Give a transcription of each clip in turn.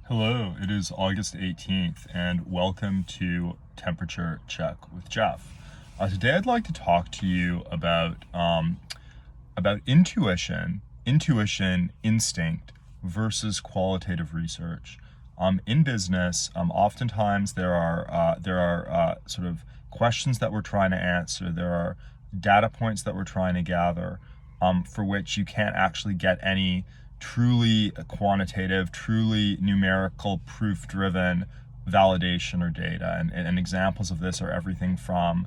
Hello, it is August 18th, and welcome to Temperature Check with Geoff. Today I'd like to talk to you about intuition, instinct versus qualitative research. In business, oftentimes there are sort of questions that we're trying to answer. There are data points that we're trying to gather, for which you can't actually get any truly quantitative, truly numerical, proof-driven validation or data. And examples of this are everything from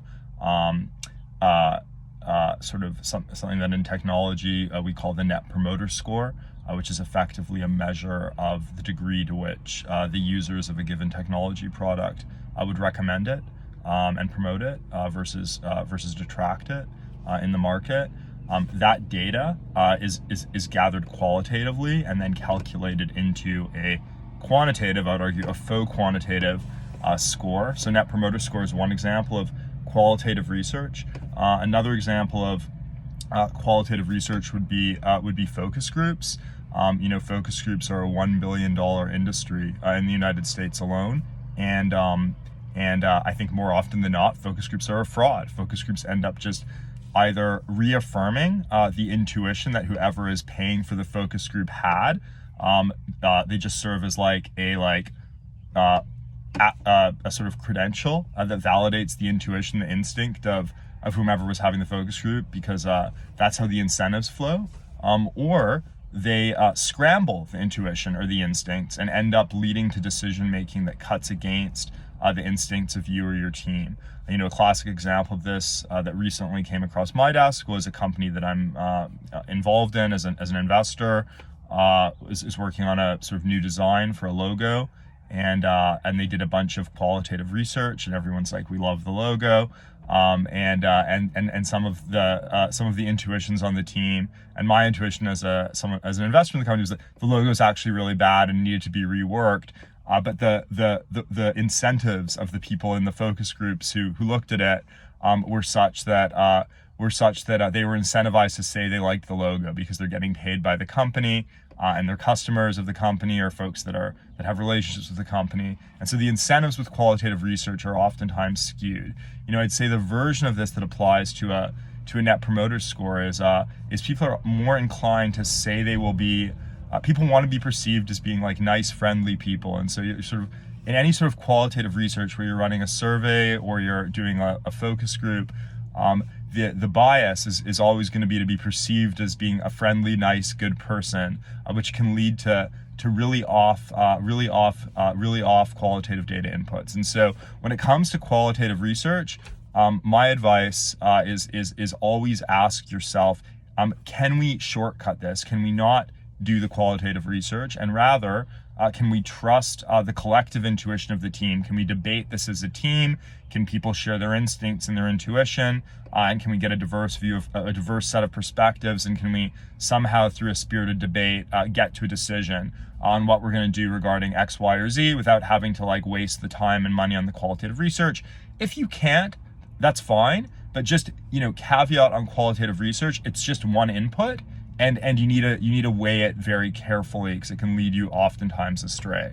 something that in technology we call the Net Promoter Score, which is effectively a measure of the degree to which the users of a given technology product would recommend it and promote it versus detract it in the market. That data is gathered qualitatively and then calculated into a quantitative, I would argue, a faux quantitative score. So Net Promoter Score is one example of qualitative research. Another example of qualitative research would be focus groups. Focus groups are a $1 billion industry in the United States alone, and I think more often than not, focus groups are a fraud. Focus groups end up just either reaffirming the intuition that whoever is paying for the focus group had. They just serve as a sort of credential that validates the intuition, the instinct of whomever was having the focus group, because that's how the incentives flow. Or they scramble the intuition or the instincts and end up leading to decision making that cuts against the instincts of you or your team. A classic example of this that recently came across my desk was a company that I'm involved in as an investor, is working on a sort of new design for a logo, and they did a bunch of qualitative research, and everyone's like, we love the logo, and some of the intuitions on the team, and my intuition as an investor in the company was that the logo is actually really bad and needed to be reworked. But the incentives of the people in the focus groups who looked at it were such that they were incentivized to say they liked the logo because they're getting paid by the company, and they're customers of the company or folks that have relationships with the company. And so the incentives with qualitative research are oftentimes skewed. I'd say the version of this that applies to a Net Promoter Score is people are more inclined to say they will be. People want to be perceived as being like nice, friendly people, and so you're sort of in any sort of qualitative research where you're running a survey or you're doing a focus group, the bias is always going to be perceived as being a friendly, nice, good person, which can lead to really off qualitative data inputs. And so when it comes to qualitative research, my advice is always ask yourself, can we shortcut this? Can we not do the qualitative research, and rather can we trust the collective intuition of the team? Can we debate this as a team? Can people share their instincts and their intuition? And can we get a diverse set of perspectives? And can we somehow, through a spirited debate, get to a decision on what we're going to do regarding X, Y, or Z without having to waste the time and money on the qualitative research? If you can't, that's fine. But just caveat on qualitative research: it's just one input. And you need to weigh it very carefully because it can lead you oftentimes astray.